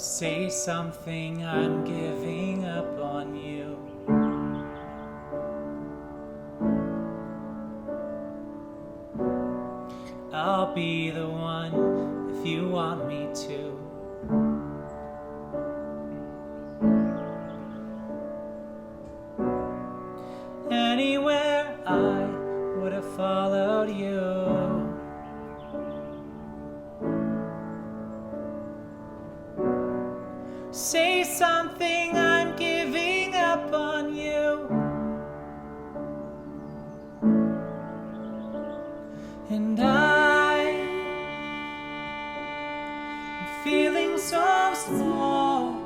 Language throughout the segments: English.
Say something, I'm giving up on you. I'll be the one if you want me to. Anywhere I would have followed you. Say something, I'm giving up on you. And I'm feeling so small.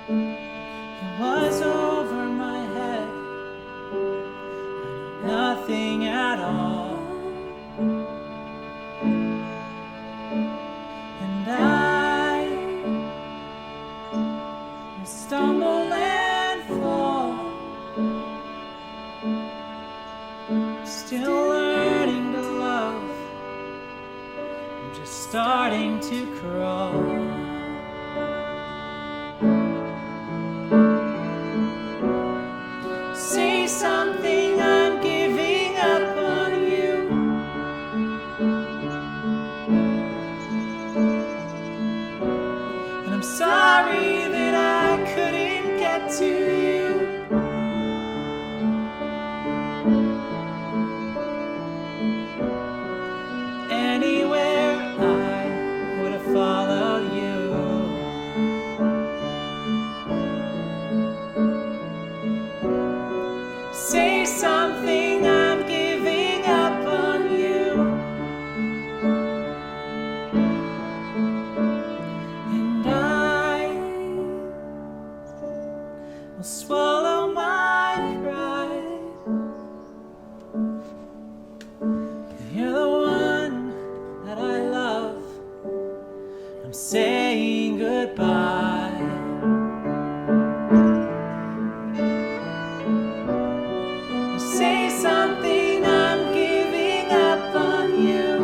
It was over my head. I know nothing at all. And I stumble and fall, still learning to love. I'm just starting to crawl. Say something, I'm giving up on you. And I'm sorry that I couldn't get to you. Anywhere I would have followed you. Say something, I'm giving up on you. And I will swallow my pride. You're the one that I love. I'm saying goodbye. Say something, I'm giving up on you.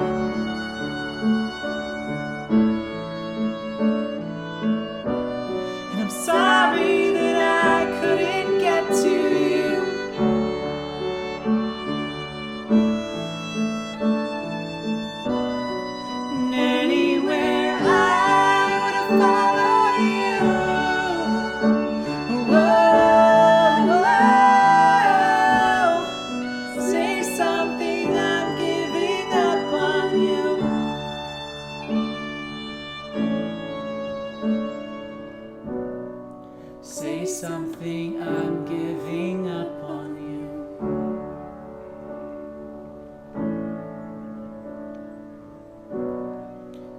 And I'm sorry that I couldn't get to you. And anywhere I would have followed you. Whoa. Say something, I'm giving up on you. Say something, I'm giving up on you.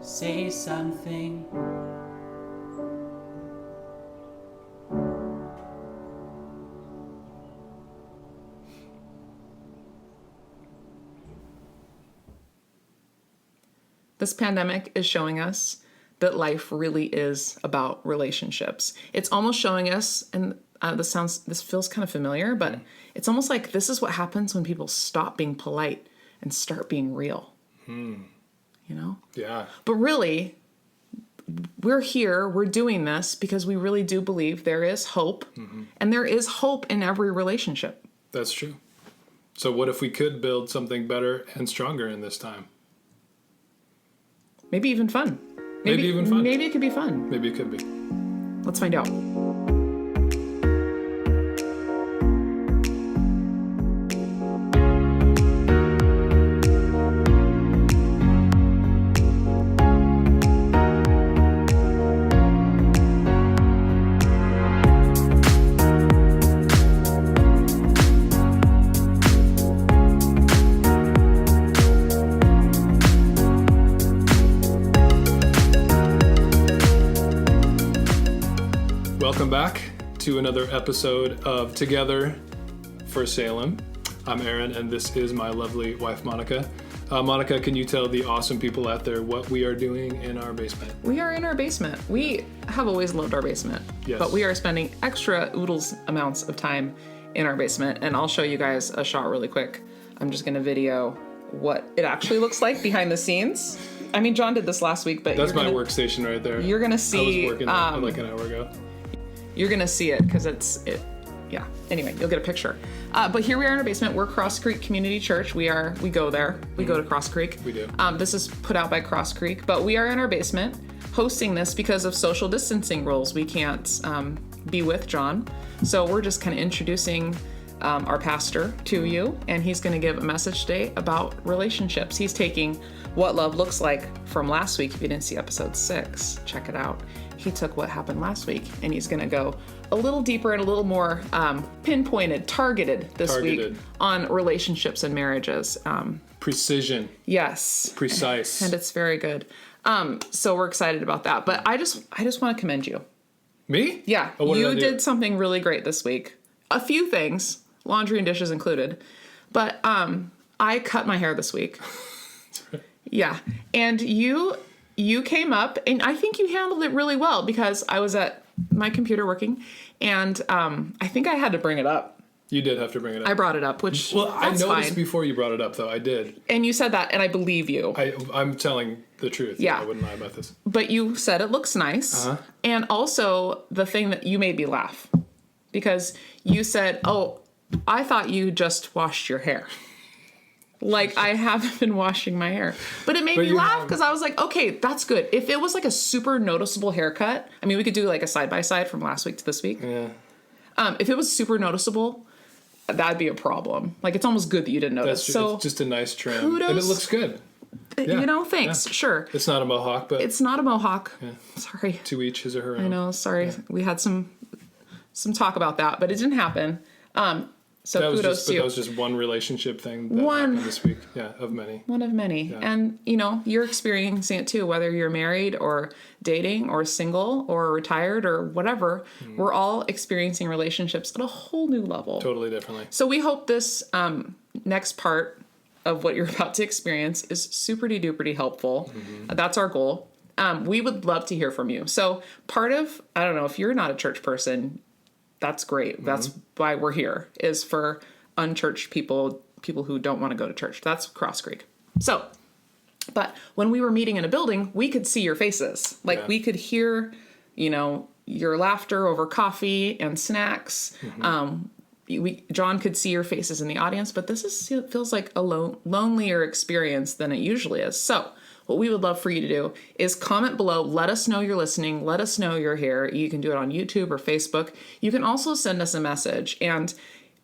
Say something. This pandemic is showing us that life really is about relationships. It's almost showing us, and this feels kind of familiar, but it's almost like this is what happens when people stop being polite and start being real. You know? Yeah. But really, we're here, we're doing this because we really do believe there is hope, and there is hope in every relationship. That's true. So what if we could build something better and stronger in this time? Maybe even fun. Maybe even fun. Maybe it could be fun. Maybe it could be. Let's find out. Welcome back to another episode of Together for Salem. I'm Aaron, and this is my lovely wife, Monica. Monica, can you tell the awesome people out there what we are doing in our basement? We are in our basement. We have always loved our basement, Yes. but we are spending extra oodles amounts of time in our basement, and I'll show you guys a shot really quick. I'm just going to video what it actually looks like behind the scenes. I mean, John did this last week, but That's my workstation right there. You're gonna see. I was working on it like an hour ago. You're gonna see it because it. Yeah. Anyway, you'll get a picture. But here we are in our basement. We're Cross Creek Community Church. We go there. We go to Cross Creek. We do. This is put out by Cross Creek, but we are in our basement hosting this because of social distancing rules. We can't be with John, so we're just kind of introducing our pastor to you, and he's going to give a message today about relationships. He's taking what love looks like from last week. If you didn't see episode 6, check it out. He took what happened last week, and he's going to go a little deeper and a little more pinpointed, targeted this week on relationships and marriages. Precision. Yes. Precise. And it's very good. So we're excited about that. But I just want to commend you. Me? Yeah. Oh, you did something really great this week. A few things, laundry and dishes included. But I cut my hair this week. Yeah. And you came up, and I think you handled it really well because I was at my computer working, and I think I had to bring it up. You did have to bring it up. I brought it up, which I noticed fine. before you brought it up, though. I did. And you said that, and I believe you. I'm telling the truth. Yeah. I wouldn't lie about this. But you said it looks nice. Uh-huh. And also the thing that you made me laugh because you said, "Oh, I thought you just washed your hair." Like, I haven't been washing my hair. But it made me laugh because I was like, okay, that's good. If it was like a super noticeable haircut, I mean, we could do like a side-by-side from last week to this week. Yeah. If it was super noticeable, that'd be a problem. Like, it's almost good that you didn't notice. That's So it's just a nice trim. kudos. And it looks good. Yeah. You know, thanks. Yeah. Sure. It's not a mohawk, but It's not a mohawk. Yeah. Sorry. to each his or her own. I know. Sorry. Yeah. We had some talk about that, but it didn't happen. So kudos to you. That was just one relationship thing that happened this week. Yeah, of many. One of many. Yeah. And, you know, you're experiencing it too, whether you're married or dating or single or retired or whatever. We're all experiencing relationships at a whole new level. Totally differently. So we hope this next part of what you're about to experience is super-duper helpful. That's our goal. We would love to hear from you. So part of, I don't know, if you're not a church person, that's great. That's why we're here, is for unchurched people who don't want to go to church. That's Cross Creek. So, but when we were meeting in a building, we could see your faces. Like, we could hear, you know, your laughter over coffee and snacks. John could see your faces in the audience, but it feels like a lonelier experience than it usually is. So what we would love for you to do is comment below. Let us know you're listening. Let us know you're here. You can do it on YouTube or Facebook. You can also send us a message. And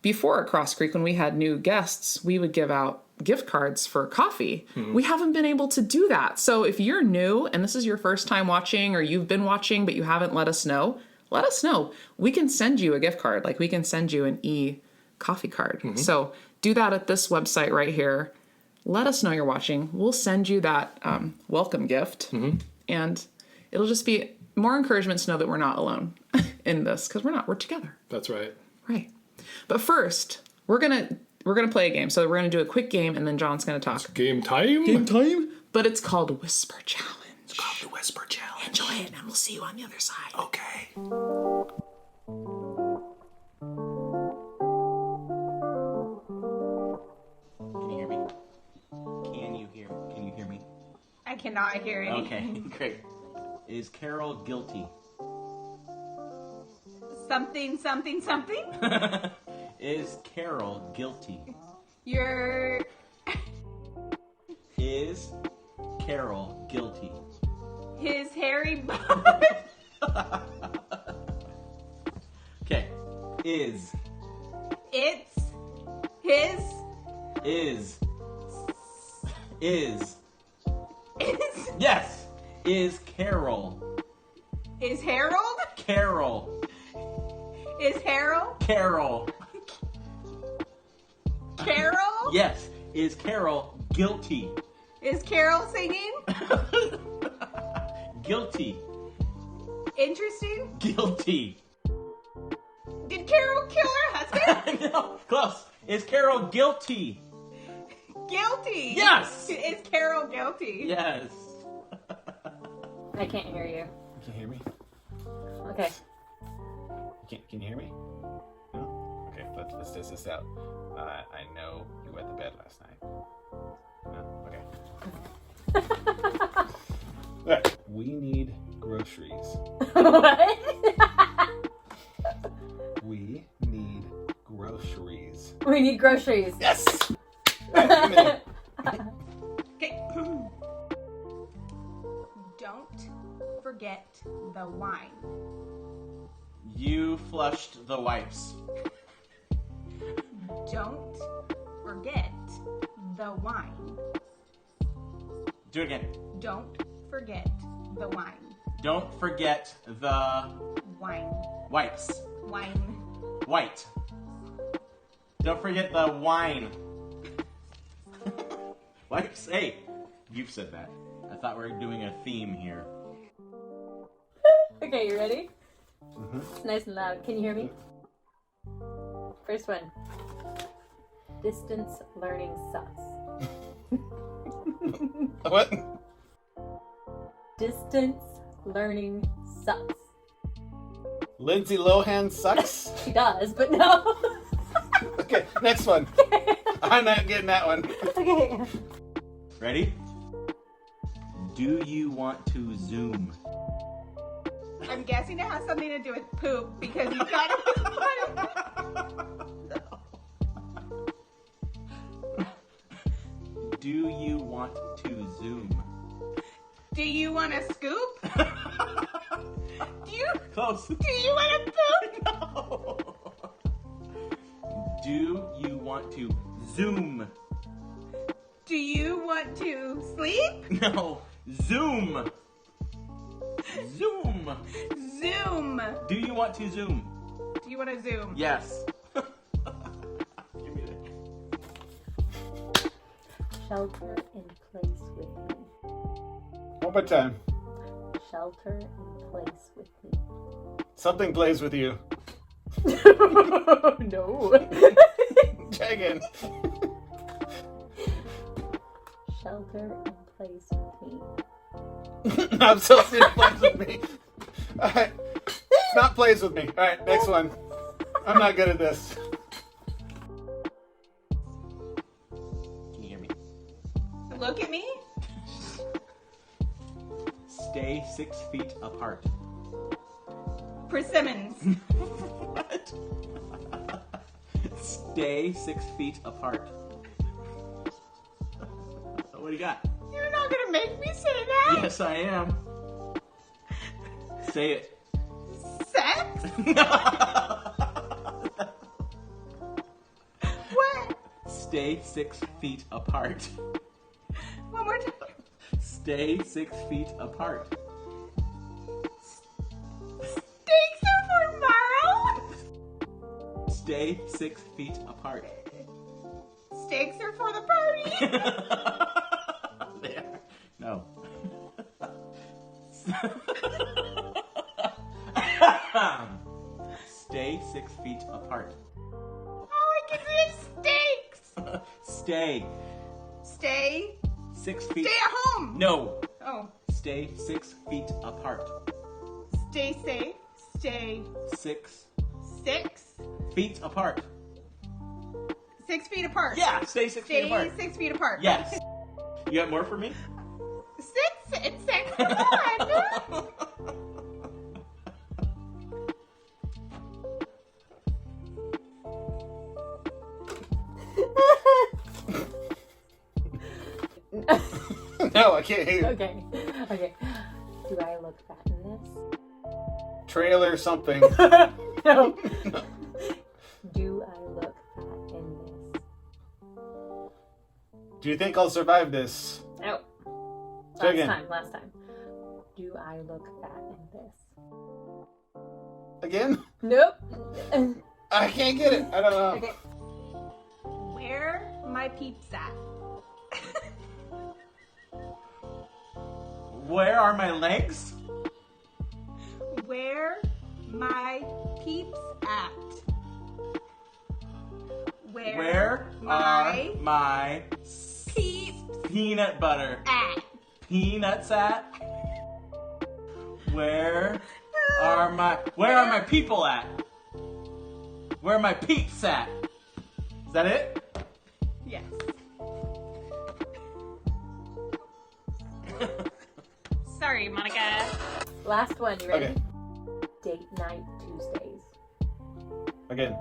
before at Cross Creek, when we had new guests, we would give out gift cards for coffee. We haven't been able to do that. So if you're new and this is your first time watching, or you've been watching but you haven't let us know, we can send you a gift card. Like, we can send you an e-coffee card. So do that at this website right here. Let us know you're watching. We'll send you that welcome gift. And it'll just be more encouragement to know that we're not alone in this, because we're together. That's right. Right. But first, we're gonna play a game. So we're gonna do a quick game, and then John's gonna talk. It's game time? Game time? But it's called Whisper Challenge. It's called the Whisper Challenge. Enjoy it, and we'll see you on the other side. Okay. Can you hear me? Can you hear me? I cannot hear anything. Okay, great. Is Carol guilty? Something. Is Carol guilty? Is Carol guilty? His hairy butt. Okay. It's his. Yes. Is Carol. Is Harold? Carol. Is Harold? Carol. Carol? Yes. Is Carol guilty? Is Carol singing? Guilty. Interesting? Guilty. Did Carol kill her husband? No, close. Is Carol guilty? Guilty. Yes. Is Carol guilty? Yes. I can't hear you. You can hear me? Okay. Can you hear me? No? Okay, let's test this out. I know you wet the bed last night. No? Okay. Alright. We need groceries. What? We need groceries. We need groceries. Yes! Alright, give me Okay. Don't forget the wine. You flushed the wipes. Don't forget the wine. Do it again. Don't forget the wine. Don't forget the Wine. wipes. Wine. White. Don't forget the wine. Wipes. Hey, you've said that. I thought we were doing a theme here. Okay, you ready? It's nice and loud. Can you hear me? First one. Distance learning sucks. What? Distance learning sucks. Lindsay Lohan sucks? She does, but no. Okay, next one. I'm not getting that one. Okay. Ready? Do you want to zoom? I'm guessing it has something to do with poop because you got it. Do you want to zoom? Do you want a scoop? Close. Do you want a poop? No. Do you want to zoom? Do you want to sleep? No. Zoom. Zoom. Zoom. Do you want to zoom? Do you want to zoom? Yes. Give me that. Shelter in place with me. One more time. Shelter in place with me. Something plays with you. No. Try again. Shelter in place with me. I'm so serious. Plays with me. Alright. Not plays with me. Alright, next one. I'm not good at this. Can you hear me? Look at me. Stay 6 feet apart. Persimmons. What? Stay 6 feet apart. What do you got? You're not gonna make me say that. Yes, I am. Say it. Sex? What? Stay 6 feet apart. One more time. Stay 6 feet apart. Steaks are for tomorrow. Stay 6 feet apart. Steaks are for the party. There. No. Stay 6 feet apart. All I can see is steaks. Stay Stay. 6 feet. Stay at home. No. Oh. Stay 6 feet apart. Stay safe. Stay 6 6 feet apart. 6 feet apart. Yeah, stay 6 feet Stay apart. 6 feet apart. Yes. You got more for me? 6 and 6. Come on. No, I can't hear you. Okay. Okay. Do I look fat in this? Trailer something. No. Do I look fat in this? Do you think I'll survive this? No. Say again. Last time. Do I look fat in this? Again? Nope. I can't get it. I don't know. Okay. Where my peeps at? Where are my legs? Where my peeps at? Where are my peeps peanut butter at? peanuts at? Where are my people at? Where are my peeps at? Is that it? Yes. Sorry, Monica. Last one. You ready? Okay. Date night Tuesdays. Again.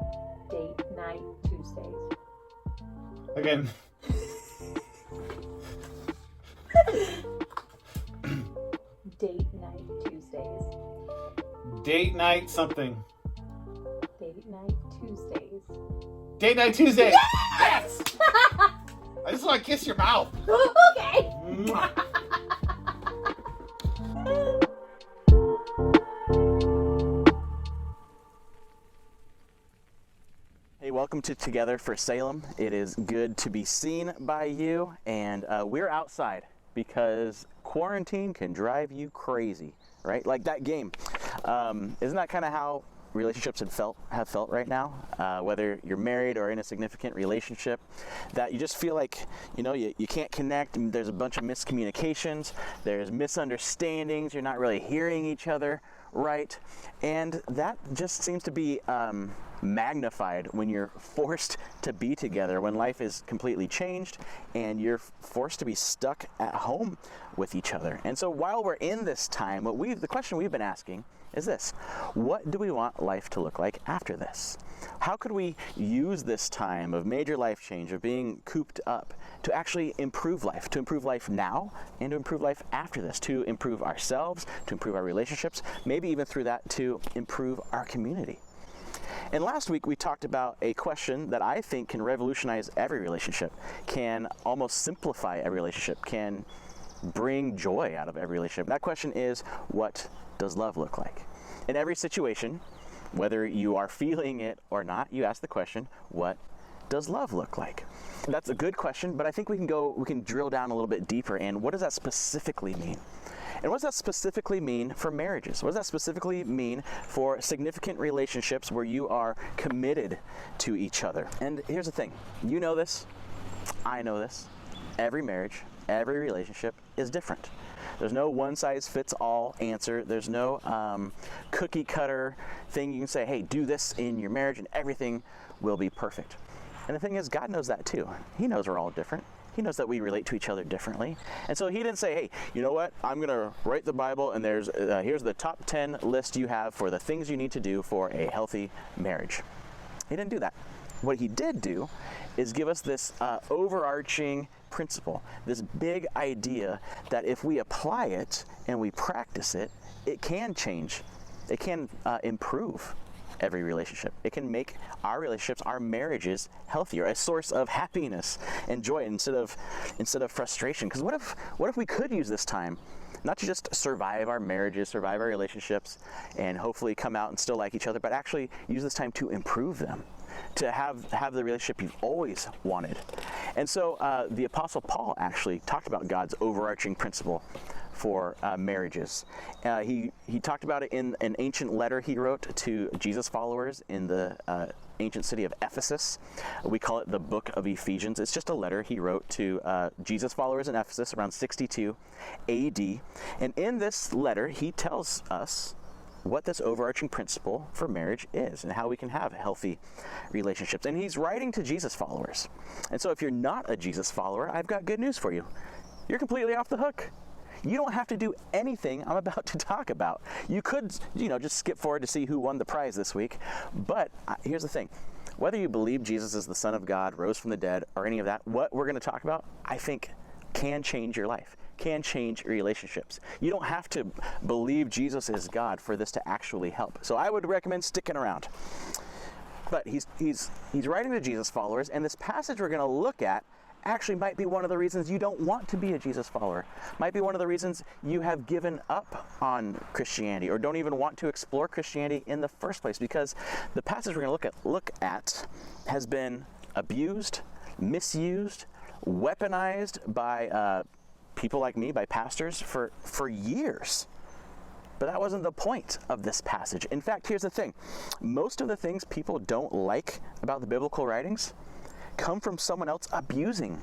Date night Tuesdays. Again. Date night Tuesdays. Date night something. Date night Tuesdays. Date night Tuesday. Yes! I just want to kiss your mouth. Okay. Mwah. Hey, welcome to Together for Salem. It is good to be seen by you, and we're outside because quarantine can drive you crazy, right? Like that game. Isn't that kind of how relationships have felt right now? Whether you're married or in a significant relationship, that you just feel like, you know, you can't connect, and there's a bunch of miscommunications, there's misunderstandings, you're not really hearing each other right, and that just seems to be magnified when you're forced to be together, when life is completely changed and you're forced to be stuck at home with each other. And so while we're in this time, the question we've been asking is this: what do we want life to look like after this? How could we use this time of major life change, of being cooped up, to actually improve life now and to improve life after this, to improve ourselves, to improve our relationships, maybe even through that to improve our community? And last week we talked about a question that I think can revolutionize every relationship, can almost simplify every relationship, can bring joy out of every relationship. That question is, what does love look like? In every situation, whether you are feeling it or not, you ask the question, what does love look like? That's a good question, but I think we can drill down a little bit deeper. And what does that specifically mean? And what does that specifically mean for marriages? What does that specifically mean for significant relationships where you are committed to each other? And here's the thing, you know this, I know this, every marriage, every relationship is different. There's no one-size-fits-all answer. There's no cookie cutter thing you can say, hey, do this in your marriage and everything will be perfect. And the thing is, God knows that too. He knows we're all different. He knows that we relate to each other differently. And so he didn't say, hey, you know what? I'm going to write the Bible and here's the top 10 list you have for the things you need to do for a healthy marriage. He didn't do that. What he did do is give us this overarching principle, this big idea that if we apply it and we practice it, it can change. It can improve every relationship. It can make our relationships, our marriages healthier, a source of happiness and joy instead of frustration. Because what if we could use this time not to just survive our marriages, survive our relationships, and hopefully come out and still like each other, but actually use this time to improve them, to have the relationship you've always wanted. And so the Apostle Paul actually talked about God's overarching principle for marriages. He talked about it in an ancient letter he wrote to Jesus followers in the ancient city of Ephesus. We call it the book of Ephesians. It's just a letter he wrote to Jesus followers in Ephesus around 62 AD. And in this letter, he tells us what this overarching principle for marriage is and how we can have healthy relationships. And he's writing to Jesus followers. And so if you're not a Jesus follower, I've got good news for you. You're completely off the hook. You don't have to do anything I'm about to talk about. You could, just skip forward to see who won the prize this week. But here's the thing. Whether you believe Jesus is the Son of God, rose from the dead, or any of that, what we're going to talk about, I think, can change your life, can change relationships. You don't have to believe Jesus is God for this to actually help. So I would recommend sticking around. But he's writing to Jesus followers, and this passage we're going to look at actually might be one of the reasons you don't want to be a Jesus follower. Might be one of the reasons you have given up on Christianity or don't even want to explore Christianity in the first place, because the passage we're going to look at has been abused, misused, weaponized by people like me, by pastors for years. But that wasn't the point of this passage. In fact, here's the thing. Most of the things people don't like about the biblical writings come from someone else abusing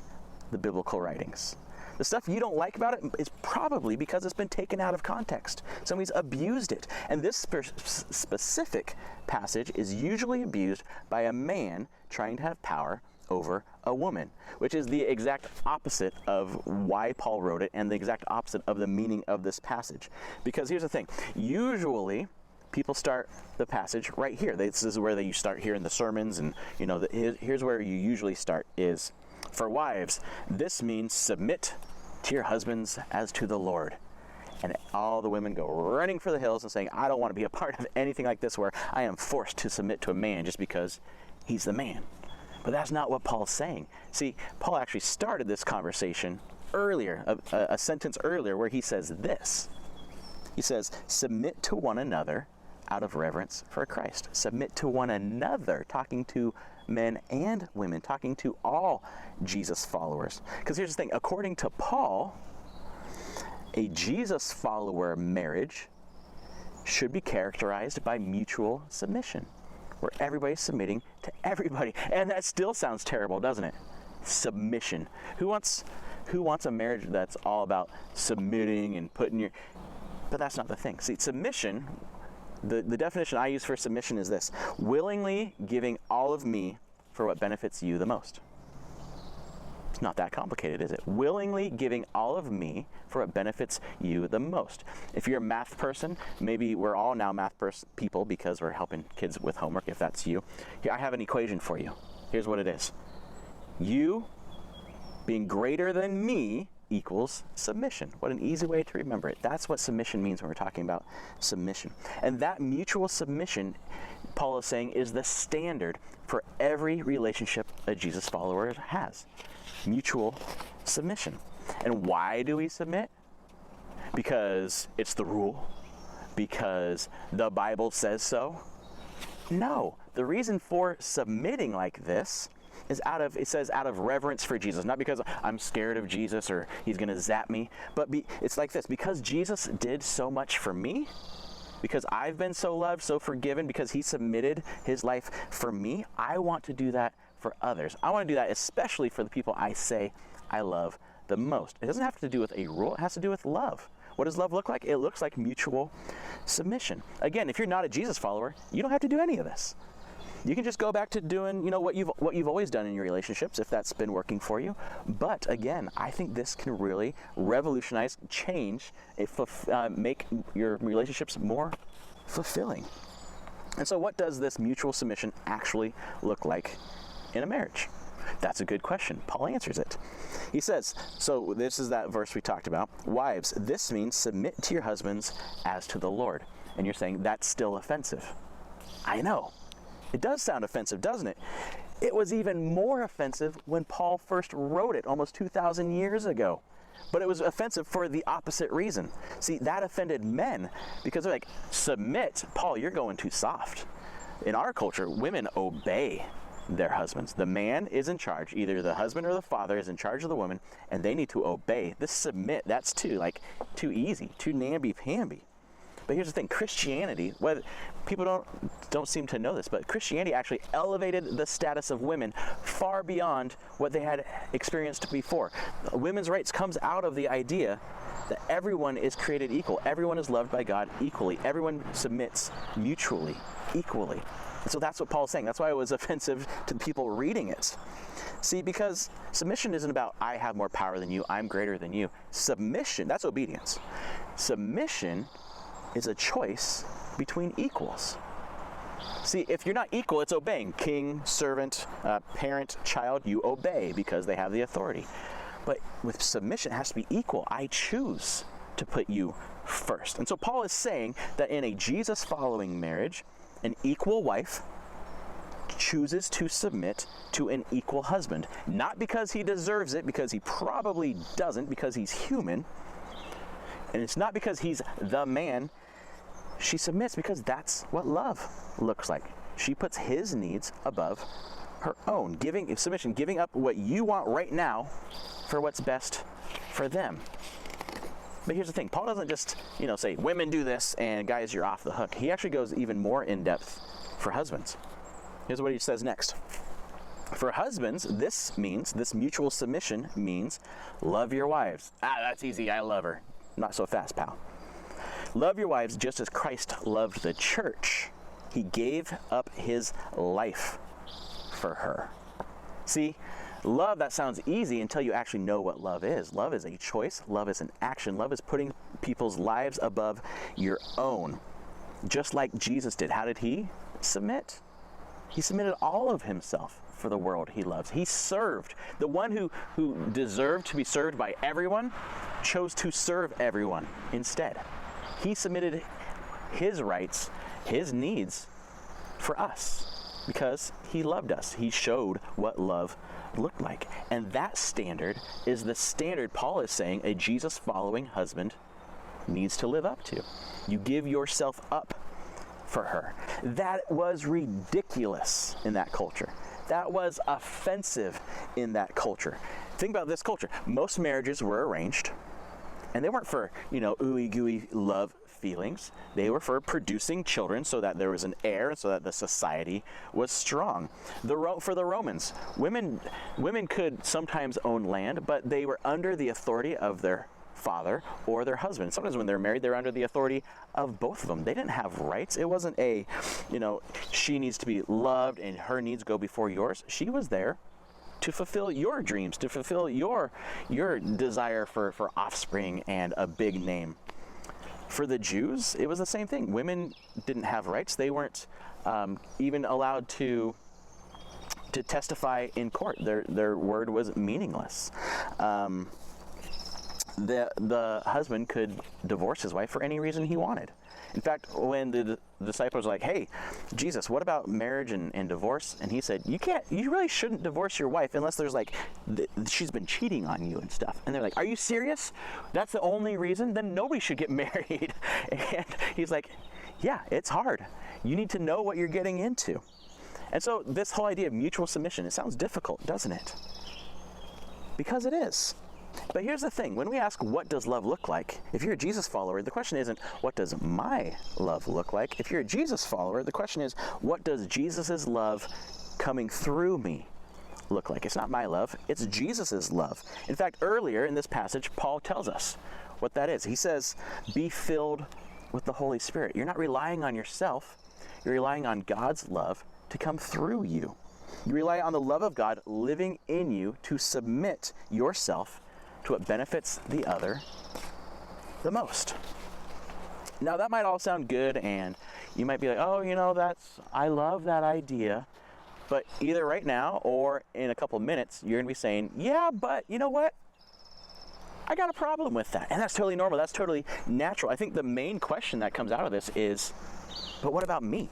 the biblical writings. The stuff you don't like about it is probably because it's been taken out of context. Somebody's abused it. And this specific passage is usually abused by a man trying to have power over a woman, which is the exact opposite of why Paul wrote it and the exact opposite of the meaning of this passage. Because here's the thing, usually people start the passage right here. This is where you start hearing the sermons, and you know, here's where you usually start is, for wives, this means submit to your husbands as to the Lord. And all the women go running for the hills and saying, I don't want to be a part of anything like this where I am forced to submit to a man just because he's the man. But that's not what Paul's saying. See, Paul actually started this conversation earlier, a sentence earlier, where he says this. He says, submit to one another out of reverence for Christ. Submit to one another, talking to men and women, talking to all Jesus followers. Because here's the thing, according to Paul, a Jesus follower marriage should be characterized by mutual submission, where everybody's submitting to everybody. And that still sounds terrible, doesn't it? Submission. Who wants a marriage that's all about submitting and putting your... But that's not the thing. See, submission, the definition I use for submission is this: willingly giving all of me for what benefits you the most. It's not that complicated, is it? Willingly giving all of me for what benefits you the most. If you're a math person, maybe we're all now math people because we're helping kids with homework, if that's you. Here, I have an equation for you. Here's what it is. You being greater than me equals submission. What an easy way to remember it. That's what submission means when we're talking about submission. And that mutual submission, Paul is saying, is the standard for every relationship a Jesus follower has. Mutual submission. And why do we submit? Because it's the rule? Because the Bible says so? No. The reason for submitting like this is it says out of reverence for Jesus, not because I'm scared of Jesus or he's going to zap me, but it's like this: because Jesus did so much for me, because I've been so loved, so forgiven, because he submitted his life for me, I want to do that for others. I want to do that especially for the people I say I love the most. It doesn't have to do with a rule, it has to do with love. What does love look like? It looks like mutual submission. Again, if you're not a Jesus follower, you don't have to do any of this. You can just go back to doing, what you've always done in your relationships, if that's been working for you. But again, I think this can really revolutionize, change, make your relationships more fulfilling. And so what does this mutual submission actually look like in a marriage? That's a good question. Paul answers it. He says, so this is that verse we talked about. Wives, this means submit to your husbands as to the Lord. And you're saying that's still offensive. I know. It does sound offensive, doesn't it? It was even more offensive when Paul first wrote it almost 2,000 years ago. But it was offensive for the opposite reason. See, that offended men because they're like, submit. Paul, you're going too soft. In our culture, women obey their husbands. The man is in charge. Either the husband or the father is in charge of the woman, and they need to obey. This submit, that's too easy, too namby-pamby. But here's the thing, Christianity, people don't seem to know this, but Christianity actually elevated the status of women far beyond what they had experienced before. Women's rights comes out of the idea that everyone is created equal. Everyone is loved by God equally. Everyone submits mutually, equally. And so that's what Paul's saying. That's why it was offensive to people reading it. See, because submission isn't about I have more power than you, I'm greater than you. Submission, that's obedience. Submission is a choice between equals. See, if you're not equal, it's obeying. King, servant, parent, child, you obey because they have the authority. But with submission, it has to be equal. I choose to put you first. And so Paul is saying that in a Jesus-following marriage, an equal wife chooses to submit to an equal husband. Not because he deserves it, because he probably doesn't, because he's human. And it's not because he's the man. She submits because that's what love looks like. She puts his needs above her own. Submission, giving up what you want right now for what's best for them. But here's the thing, Paul doesn't just, say, women do this and guys, you're off the hook. He actually goes even more in depth for husbands. Here's what he says next. For husbands, this mutual submission means love your wives. That's easy, I love her. Not so fast, pal. Love your wives just as Christ loved the church. He gave up his life for her. See, love, that sounds easy until you actually know what love is. Love is a choice. Love is an action. Love is putting people's lives above your own. Just like Jesus did. How did he submit? He submitted all of himself for the world he loves. He served. The one who deserved to be served by everyone chose to serve everyone instead. He submitted his rights, his needs for us because he loved us. He showed what love looked like. And that standard is the standard Paul is saying a Jesus-following husband needs to live up to. You give yourself up for her. That was ridiculous in that culture. That was offensive in that culture. Think about this culture. Most marriages were arranged, and they weren't for, ooey gooey love feelings. They were for producing children so that there was an heir, so that the society was strong. For the Romans, women could sometimes own land, but they were under the authority of their father or their husband. Sometimes when they're married, they're under the authority of both of them. They didn't have rights. It wasn't she needs to be loved and her needs go before yours. She was there to fulfill your dreams, to fulfill your desire for offspring and a big name. For the Jews, it was the same thing. Women didn't have rights. They weren't even allowed to testify in court. Their word was meaningless. The husband could divorce his wife for any reason he wanted. In fact, when the disciples were like, hey, Jesus, what about marriage and divorce? And he said, you really shouldn't divorce your wife unless there's she's been cheating on you and stuff. And they're like, are you serious? That's the only reason? Then nobody should get married. And he's like, yeah, it's hard. You need to know what you're getting into. And so this whole idea of mutual submission, it sounds difficult, doesn't it? Because it is. But here's the thing, when we ask what does love look like, if you're a Jesus follower, the question isn't what does my love look like? If you're a Jesus follower, the question is what does Jesus's love coming through me look like? It's not my love, it's Jesus's love. In fact, earlier in this passage, Paul tells us what that is. He says, be filled with the Holy Spirit. You're not relying on yourself, you're relying on God's love to come through you. You rely on the love of God living in you to submit yourself to what benefits the other the most. Now that might all sound good and you might be like, oh, I love that idea. But either right now or in a couple minutes, you're gonna be saying, yeah, but you know what? I got a problem with that. And that's totally normal, that's totally natural. I think the main question that comes out of this is, but what about me?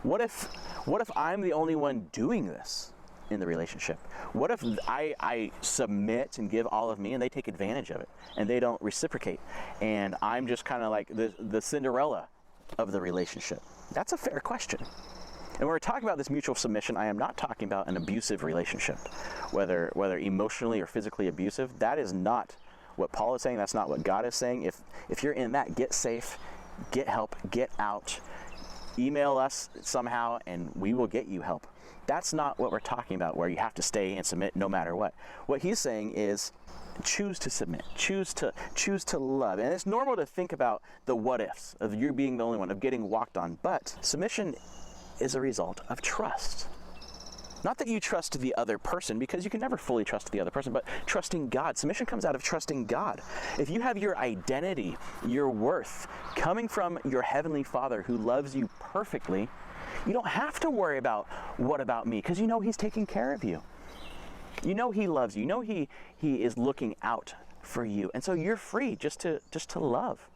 What if I'm the only one doing this in the relationship? What if I submit and give all of me and they take advantage of it and they don't reciprocate and I'm just kind of like the Cinderella of the relationship? That's a fair question. And when we're talking about this mutual submission, I am not talking about an abusive relationship, whether emotionally or physically abusive. That is not what Paul is saying. That's not what God is saying. If you're in that, get safe, get help, get out, email us somehow and we will get you help. That's not what we're talking about, where you have to stay and submit no matter what. What he's saying is choose to submit, choose to love. And it's normal to think about the what ifs of you being the only one, of getting walked on. But submission is a result of trust. Not that you trust the other person, because you can never fully trust the other person, but trusting God. Submission comes out of trusting God. If you have your identity, your worth coming from your Heavenly Father who loves you perfectly, you don't have to worry about what about me, because He's taking care of you. He loves you. He is looking out for you. And so you're free just to love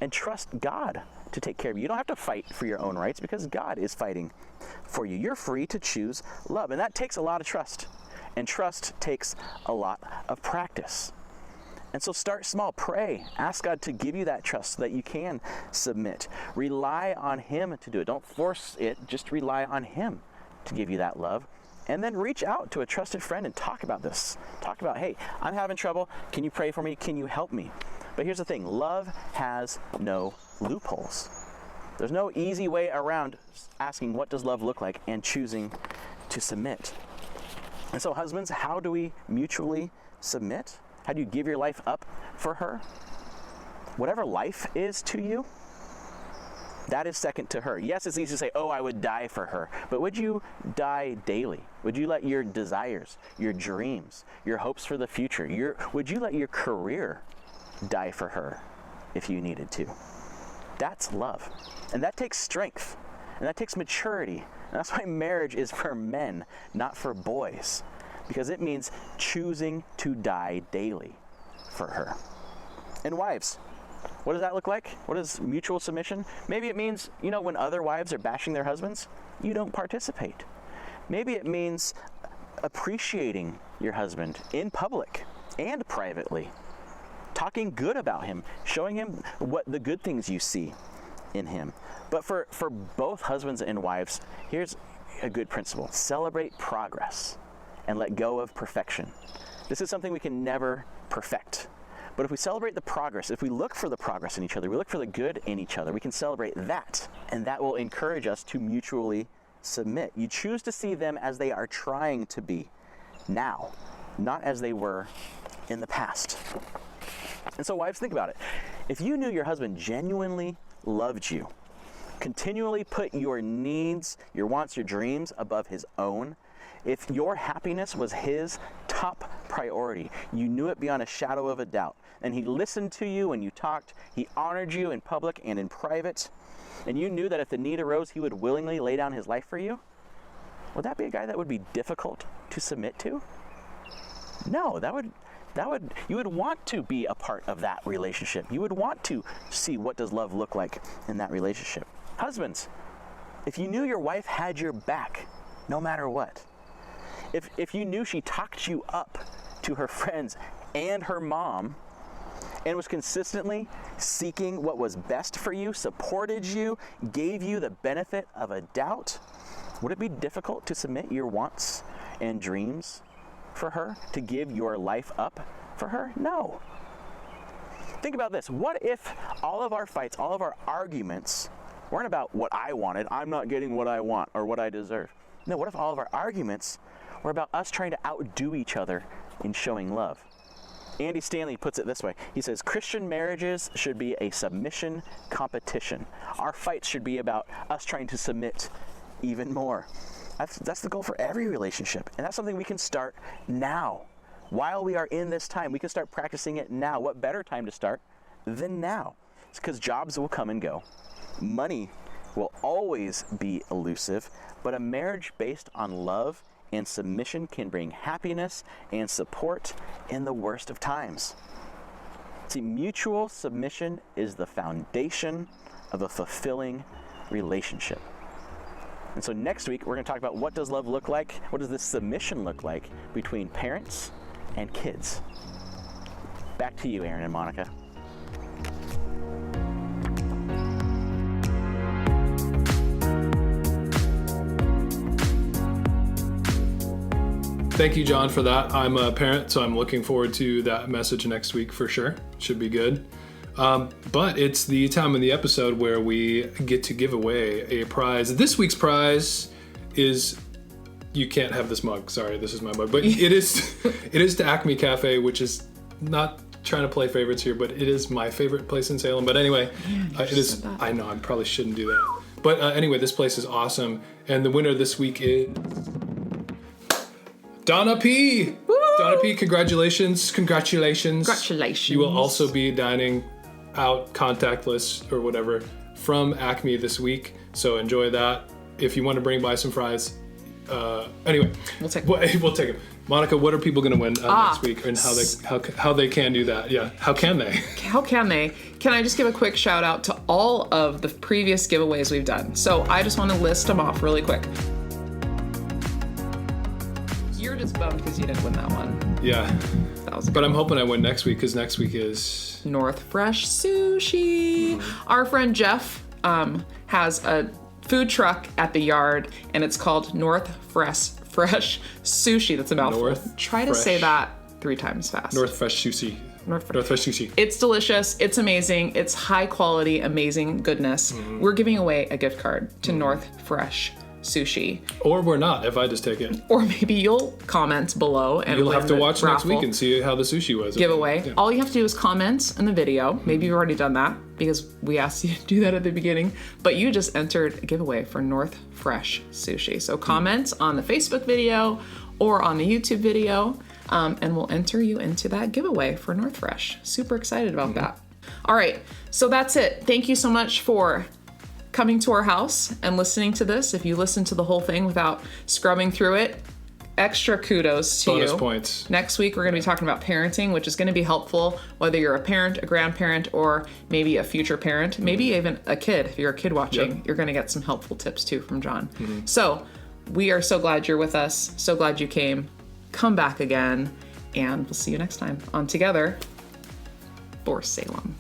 and trust God to take care of you. You don't have to fight for your own rights because God is fighting for you. You're free to choose love. And that takes a lot of trust. And trust takes a lot of practice. And so start small, pray, ask God to give you that trust so that you can submit. Rely on Him to do it. Don't force it, just rely on Him to give you that love. And then reach out to a trusted friend and talk about this. Talk about, hey, I'm having trouble. Can you pray for me? Can you help me? But here's the thing, love has no loopholes. There's no easy way around asking what does love look like and choosing to submit. And so husbands, how do we mutually submit? How do you give your life up for her? Whatever life is to you, That is second to her. Yes, it's easy to say, oh, I would die for her. But would you die daily? Would you let your desires, your dreams, your hopes for the future, would you let your career die for her if you needed to? That's love. And that takes strength. And that takes maturity. And that's why marriage is for men, not for boys. Because it means choosing to die daily for her. And wives, what does that look like? What is mutual submission? Maybe it means, when other wives are bashing their husbands, you don't participate. Maybe it means appreciating your husband in public and privately, talking good about him, showing him what the good things you see in him. But for both husbands and wives, here's a good principle. Celebrate progress and let go of perfection. This is something we can never perfect. But if we celebrate the progress, if we look for the progress in each other, we look for the good in each other, we can celebrate that, and that will encourage us to mutually submit. You choose to see them as they are trying to be now, not as they were in the past. And so wives, think about it. If you knew your husband genuinely loved you, continually put your needs, your wants, your dreams above his own, if your happiness was his top priority, you knew it beyond a shadow of a doubt, and he listened to you when you talked, he honored you in public and in private, and you knew that if the need arose, he would willingly lay down his life for you, would that be a guy that would be difficult to submit to? No, you would want to be a part of that relationship. You would want to see what does love look like in that relationship. Husbands, if you knew your wife had your back, no matter what, if you knew she talked you up to her friends and her mom and was consistently seeking what was best for you, supported you, gave you the benefit of a doubt, would it be difficult to submit your wants and dreams for her, to give your life up for her? No. Think about this. What if all of our fights, all of our arguments weren't about what I wanted, I'm not getting what I want or what I deserve? No, what if all of our arguments were about us trying to outdo each other in showing love? Andy Stanley puts it this way. He says, Christian marriages should be a submission competition. Our fights should be about us trying to submit even more. That's the goal for every relationship. And that's something we can start now. While we are in this time, we can start practicing it now. What better time to start than now? It's because jobs will come and go. Money will always be elusive, but a marriage based on love and submission can bring happiness and support in the worst of times. See, mutual submission is the foundation of a fulfilling relationship. And so next week, we're going to talk about what does love look like? What does this submission look like between parents and kids? Back to you, Aaron and Monica. Thank you, John, for that. I'm a parent, so I'm looking forward to that message next week for sure. Should be good. But it's the time in the episode where we get to give away a prize. This week's prize is, you can't have this mug. Sorry, this is my mug. But it is to Acme Cafe, which is not trying to play favorites here, but it is my favorite place in Salem. But anyway, it is. I know I probably shouldn't do that. But anyway, this place is awesome. And the winner this week is Donna P. Woo! Donna P, congratulations. You will also be dining out contactless or whatever from Acme this week. So enjoy that. If you want to bring by some fries. Anyway, we'll take them. Monica, what are people going to win next week, and how they can do that? Yeah, how can they? Can I just give a quick shout out to all of the previous giveaways we've done? So I just want to list them off really quick. You're just bummed because you didn't win that one. Yeah. But I'm hoping I win next week, because next week is North Fresh Sushi. Mm-hmm. Our friend Jeff has a food truck at the yard, and it's called North Fresh Sushi. That's a mouthful. Try to say that 3 times fast. North Fresh Sushi. North Fresh Sushi. It's delicious. It's amazing. It's high quality, amazing goodness. Mm-hmm. We're giving away a gift card to North Fresh sushi. Or we're not, if I just take it. Or maybe you'll comment below and You'll have win to the watch next raffle week and see how the sushi was. giveaway. Yeah. All you have to do is comment in the video. Maybe you've already done that because we asked you to do that at the beginning. But you just entered a giveaway for North Fresh Sushi. So comment on the Facebook video or on the YouTube video, and we'll enter you into that giveaway for North Fresh. Super excited about that. All right, so that's it. Thank you so much for coming to our house and listening to this. If you listened to the whole thing without scrubbing through it, extra kudos to Bonus you. points. Next week, we're going to be talking about parenting, which is going to be helpful whether you're a parent, a grandparent, or maybe a future parent, maybe even a kid. If you're a kid watching, Yep. you're going to get some helpful tips too from John. So we are so glad you're with us. So glad you came. Come back again, and we'll see you next time on Together for Salem.